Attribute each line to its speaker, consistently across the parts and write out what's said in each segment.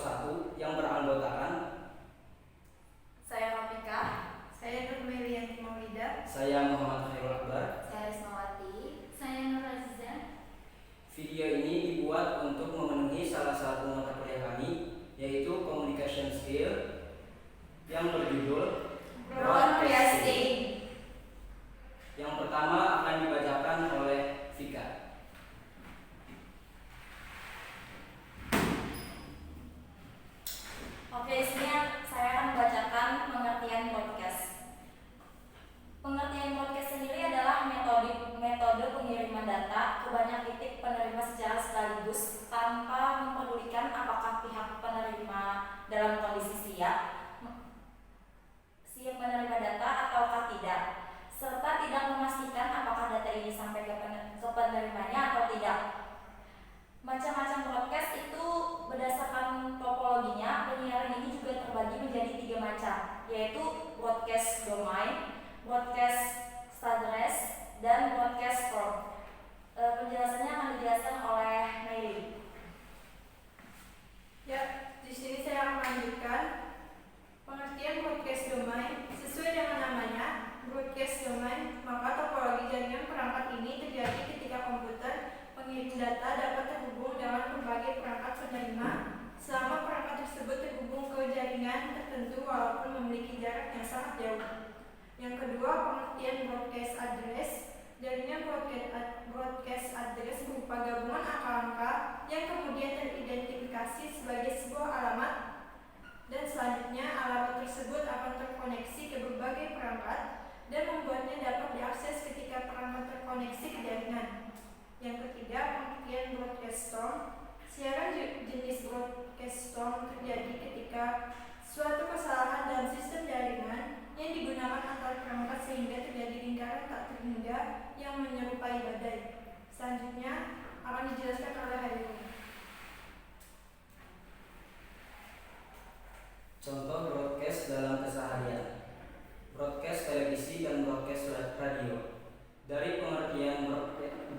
Speaker 1: 1 yang beranggotakan
Speaker 2: saya Rafika,
Speaker 3: saya Nurmelianti Maulida,
Speaker 1: saya Muhammad Khairul Akbar.
Speaker 2: saya Rismawati,
Speaker 4: saya Nur Aziza.
Speaker 1: Video ini dibuat untuk memenuhi salah satu mata kuliah kami, yaitu Communication Skill yang berjudul
Speaker 2: Broadcasting.
Speaker 1: Yang pertama akan dibacakan oleh Vika.
Speaker 2: Oke, di sini saya akan membacakan pengertian podcast. Pengertian podcast sendiri adalah metode pengiriman data ke banyak titik penerima secara sekaligus tanpa mempedulikan apakah pihak penerima dalam kondisi siap menerima data ataukah tidak, serta tidak memastikan apakah data ini sampai ke penerimanya atau tidak. Macam-macam broadcast itu berdasarkan topologinya, penyiaran ini juga terbagi menjadi 3 macam, yaitu broadcast domain, broadcast address, dan broadcast form. Penjelasannya akan dijelaskan oleh Mary.
Speaker 3: Ya, di sini saya akan melanjutkan pengertian broadcast domain. Sesuai dengan namanya, broadcast domain, maka topologi jaringan perangkat ini terjadi ketika komputer pengirim data dapat terhubung dengan berbagai perangkat penerima selama perangkat tersebut terhubung ke jaringan tertentu walaupun memiliki jarak yang sangat jauh. Yang kedua, pengertian broadcast address. Jaringan broadcast address berupa gabungan angka-angka yang kemudian teridentifikasi sebagai sebuah alamat, dan selanjutnya alamat tersebut akan terkoneksi ke berbagai perangkat dan membuatnya dapat diakses ketika perangkat terkoneksi ke jaringan. Yang ketiga, pengertian broadcast storm. Siaran jenis broadcast storm terjadi ketika suatu kesalahan dalam sistem jaringan yang digunakan antar perangkat sehingga terjadi lingkaran tak terhingga yang menyerupai badai. Selanjutnya akan dijelaskan oleh Hairul.
Speaker 1: Contoh broadcast dalam keseharian: broadcast televisi dan broadcast radio. Dari pengertian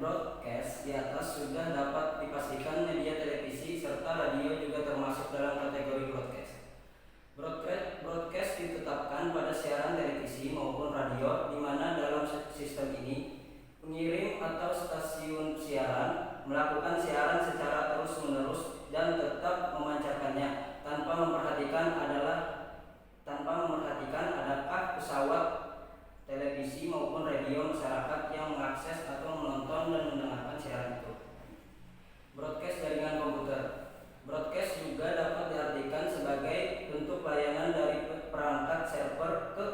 Speaker 1: broadcast di atas sudah dapat dipastikan media televisi serta radio juga termasuk dalam kategori broadcast. Broadcast ditetapkan pada siaran televisi maupun radio, di mana dalam sistem ini pengirim atau stasiun siaran melakukan siaran secara terus-menerus dan tetap memancarkannya tanpa memperhatikan adakah pesawat televisi maupun radio masyarakat yang mengakses atau menonton dan mendengarkan siaran itu. Broadcast jaringan komputer. Broadcast juga dapat diartikan sebagai bentuk layanan dari perangkat server ke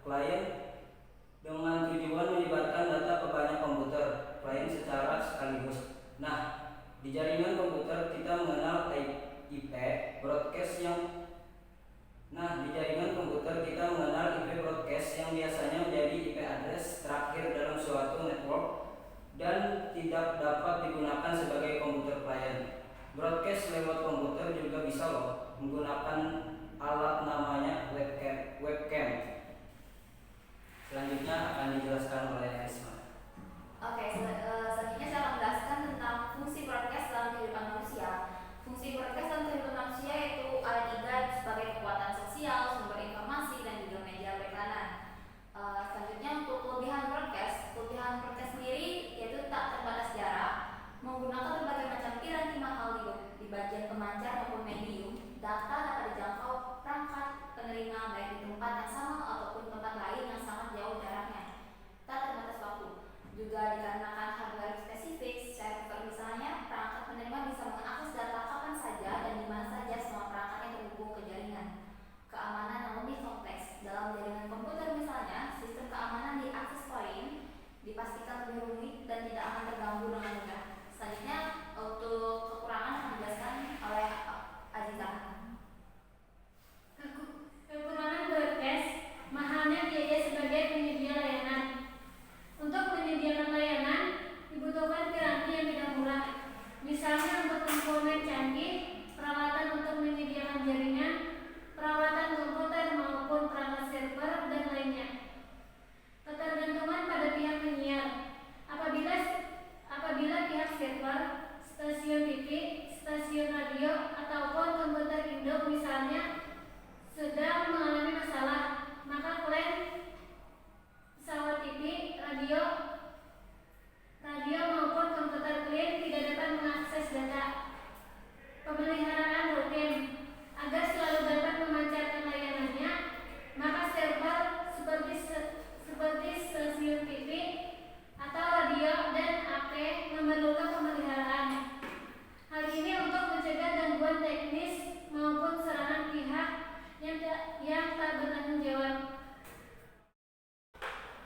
Speaker 1: klien dengan tujuan menyebarkan data ke banyak komputer klien secara sekaligus. Nah, di jaringan komputer kita mengenal IP broadcast yang biasanya menjadi IP address terakhir dalam suatu network dan tidak dapat digunakan sebagai komputer klien. Broadcast lewat komputer juga bisa menggunakan alat namanya webcam. Selanjutnya akan dijelaskan oleh Risma.
Speaker 2: Oke, selanjutnya saya akan menjelaskan tentang fungsi broadcast dalam kehidupan manusia. Fungsi broadcast dalam kehidupan manusia yaitu ada 3 sebagai kekuatan sosial, sumber informasi, dan juga media berkelana. Selanjutnya untuk kelebihan broadcast sendiri yaitu tak terbatas jarak, menggunakan berbagai macam piranti mahal di bagian pemancar maupun medium. Data dapat dijangkau perangkat penerima baik di tempat yang sama ataupun tempat lain yang sangat jauh jaraknya. Tak terbatas waktu. Juga dikarenakan hardware spesifik, server misalnya, perangkat penerima bisa mengakses data kapan saja dan di mana saja semua perangkat yang terhubung ke jaringan. Keamanan yang lebih kompleks. Dalam jaringan komputer misalnya, sistem keamanan di access point dipastikan lebih rumit dan tidak akan terganggu dengan mudah. Selanjutnya untuk kekurangan akan dijelaskan oleh
Speaker 4: atau misalnya sedang mengalami masalah, maka klaim pesawat TV, radio maupun komputer klien tidak dapat mengakses data. Pemeliharaan rutin agar selalu dapat memancarkan layanannya, maka server seperti stasiun TV atau radio dan AP memerlukan pemeliharaan. Hal ini untuk mencegah gangguan teknis maupun serangan pihak yang tak bertanggung jawab.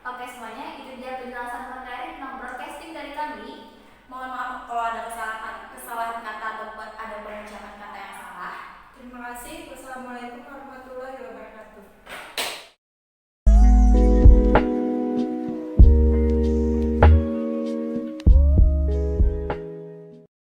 Speaker 2: Oke semuanya, itu dia penjelasan materi tentang broadcasting dari kami. Mohon maaf kalau ada kesalahan kata ataupun ada pengucapan kata yang salah.
Speaker 3: Terima kasih. Wassalamualaikum warahmatullahi